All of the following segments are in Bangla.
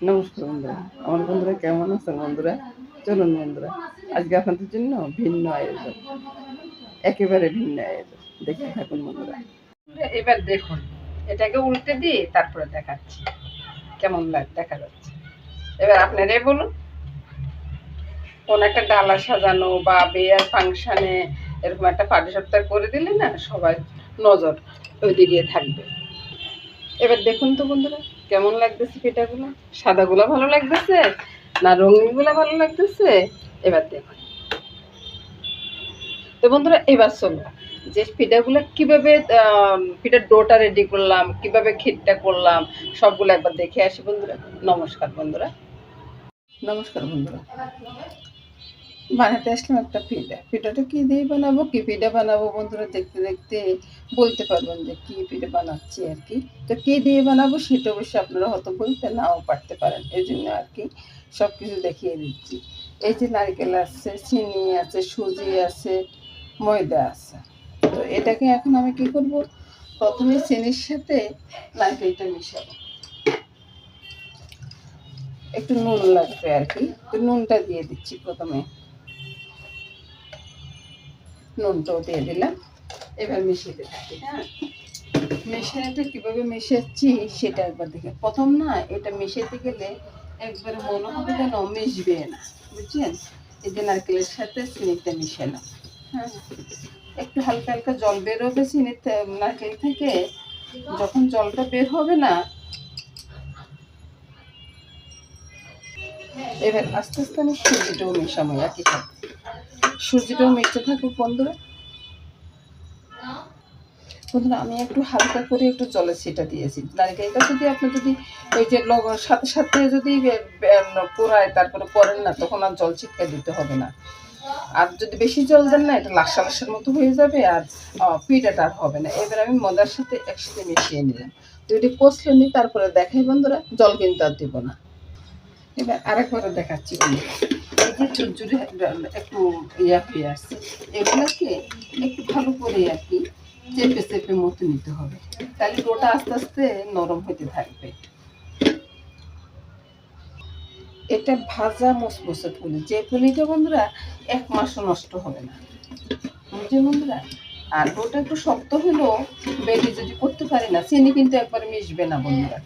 নমস্কার বন্ধুরা, আমার বন্ধুরা কেমন আছেন বন্ধুরা? চলুন বন্ধুরা, আজকে আপনাদের জন্য ভিন্ন আয়োজন, একেবারে ভিন্ন আয়োজন, দেখতে থাকুন বন্ধুরা। এবার দেখুন, এটাকে উল্টে দিয়ে তারপরে দেখাচ্ছি কেমন দেখা যাচ্ছে। এবার আপনারাই বলুন, কোন একটা ডালা সাজানো বা বিয়ের ফাংশনে এরকম একটা পাটি সপ্তাহ করে দিলে না সবাই নজর ওইদিকে থাকবে। এবার দেখুন তো বন্ধুরা, কেমন লাগতেছে পিঠাগুলো? সাদাগুলো ভালো লাগতেছে না রঙিনগুলো ভালো লাগতেছে? এবার দেখুন তো বন্ধুরা, এবার চলো যে পিঠাগুলো কিভাবে পিঠার ডোটা রেডি করলাম, কিভাবে ক্ষীরটা করলাম, সবগুলো একবার দেখে আসি বন্ধুরা। নমস্কার বন্ধুরা। নমস্কার বন্ধুরা, বানাতে আসলাম একটা পিঠাটা কি দিয়ে বানাবো, কি পিঠা বানাবো বন্ধুরা, দেখতে দেখতে বলতে পারবেন যে কি পিঠা বানাচ্ছি আর কি। তো কি দিয়ে বানাবো সেটা অবশ্যই আপনারা হয়তো বলতে নাও পারতে পারেন, এই জন্য আর কি সব কিছু দেখিয়ে দিচ্ছি। এই যে নারকেল আছে, চিনি আছে, সুজি আছে, ময়দা আছে। তো এটাকে এখন আমি কি করব, প্রথমে চিনির সাথে নারকেলটা মিশাবো। একটু নুন লাগবে আর কি, তো নুনটা দিয়ে দিচ্ছি প্রথমে, নুনটাও দিয়ে দিলাম। এবার মিশিয়ে থাকি। হ্যাঁ, মেশানোটা কীভাবে মেশাচ্ছি সেটা একবার দেখে। প্রথম না এটা মেশাতে গেলে একবারে মনে হবে যেন মিশবে না, বুঝছেন? এই যে নারকেলের সাথে চিনিটা মিশালাম। হ্যাঁ, একটু হালকা হালকা জল বেরোবে চিনিতে, নারকেল থেকে যখন জলটা বের হবে না, এবার আস্তে আস্তে আমি সুজিটাও মেশাবো একই সাথে। সুজিটাও মিশতে থাকুক বন্ধুরা। বন্ধুরা, আমি একটু হালকা করে একটু জলের ছিটা দিয়েছি। নারকেলটা যদি আপনি যদি ওই যে সাথে সাথে যদি পোড়ায় তারপরে করেন না, তখন আর জল ছিটকে দিতে হবে না। আর যদি বেশি জল দেন না, এটা লাসা লাসার মতো হয়ে যাবে আর পিঠাটা আর হবে না। এবার আমি ময়দার সাথে একসাথে মিশিয়ে নিলাম। তো এটি কষলে নিই, তারপরে দেখাই বন্ধুরা, জল কিন্তু আর দিব না। এবার আরেকবারে দেখাচ্ছি বন্ধুরা, এই যে চুরচুরি একটু ইয়া হয়ে আসছে, এগুলোকে একটু ভালো করে আর কি চেপে চেপে মতো নিতে হবে, তাহলে ডোটা আস্তে আস্তে নরম হতে থাকবে। এটা ভাজা মসমসে পুলি, যে পুলিটা বন্ধুরা 1 মাসও নষ্ট হবে না, বুঝলি বন্ধুরা? আর ডোটা একটু শক্ত হলেও বেলে যদি করতে পারি না, চিনি কিন্তু একবার মিশবে না বন্ধুরা।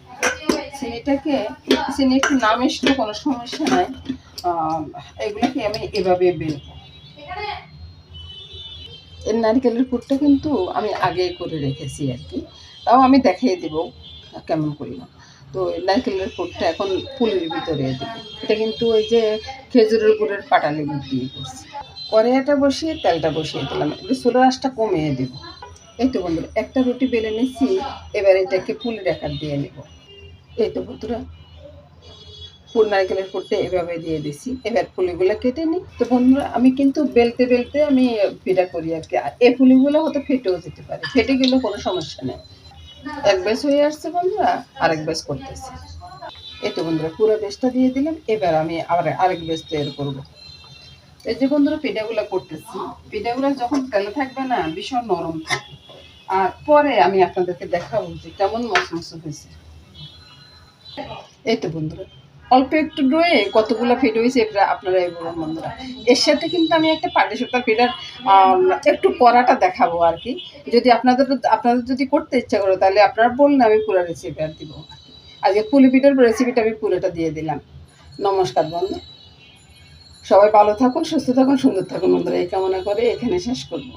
চিনি একটু না মিশলেও কোনো সমস্যা নাই। এগুলোকে আমি এভাবে বেলবো। এর নারকেলের পুরটা কিন্তু আমি আগে করে রেখেছি আর কি, তাও আমি দেখিয়ে দেবো কেমন করলাম। তো নারকেলের পুরটা এখন পুলির ভিতরে দেবো। এটা কিন্তু ওই যে খেজুরের গুড়ের পাটালি গুড় দিয়ে করছি। কড়াইটা বসিয়ে তেলটা বসিয়ে দিলাম, একটু চুলার আঁচটা কমিয়ে দেবো। এই তো বন্ধুরা, একটা রুটি বেলে নিচ্ছি, এবার এটাকে পুলির আকার দিয়ে নেব। এই তো বন্ধুরা, নারকেলের পুরটা এভাবে দিয়ে দিছি। এবার পুলিগুলো কেটে নিই। তো বন্ধুরা, আমি কিন্তু বেলতে বেলতে আমি পিঠা করি আর কি। আর এই পুলিগুলো হয়তো ফেটেও যেতে পারে, ফেটে গেলেও কোনো সমস্যা নেই। এক ব্যাচ হয়ে আসছে বন্ধুরা, আরেক ব্যাচ করতেছি। এই তো বন্ধুরা, পুরো ব্যাচটা দিয়ে দিলাম। এবার আমি আবার আরেক ব্যাচ তৈরি করবো। এই যে বন্ধুরা, পিঠাগুলো করতেছি, পিঠাগুলো যখন তেলে থাকবে না ভীষণ নরম থাকে, আর পরে আমি আপনাদেরকে দেখাবো যে কেমন মচমচে হয়েছে। এই তো বন্ধুরা, অল্প একটু ডোয়ে কতগুলো পিঠা হয়েছে এটা আপনারা বলুন বন্ধুরা। এর সাথে কিন্তু আমি একটা পাটিসাপটার পিঠার একটু কড়াটা দেখাবো আর কি। যদি আপনাদের যদি করতে ইচ্ছা করে তাহলে আপনারা বললে আমি পুরো রেসিপি আর দিব। আজকে পুলি পিঠার রেসিপিটা আমি পুরোটা দিয়ে দিলাম। নমস্কার বন্ধু, সবাই ভালো থাকুন, সুস্থ থাকুন, সুন্দর থাকুন বন্ধুরা, এই কামনা করে এখানে শেষ করবো।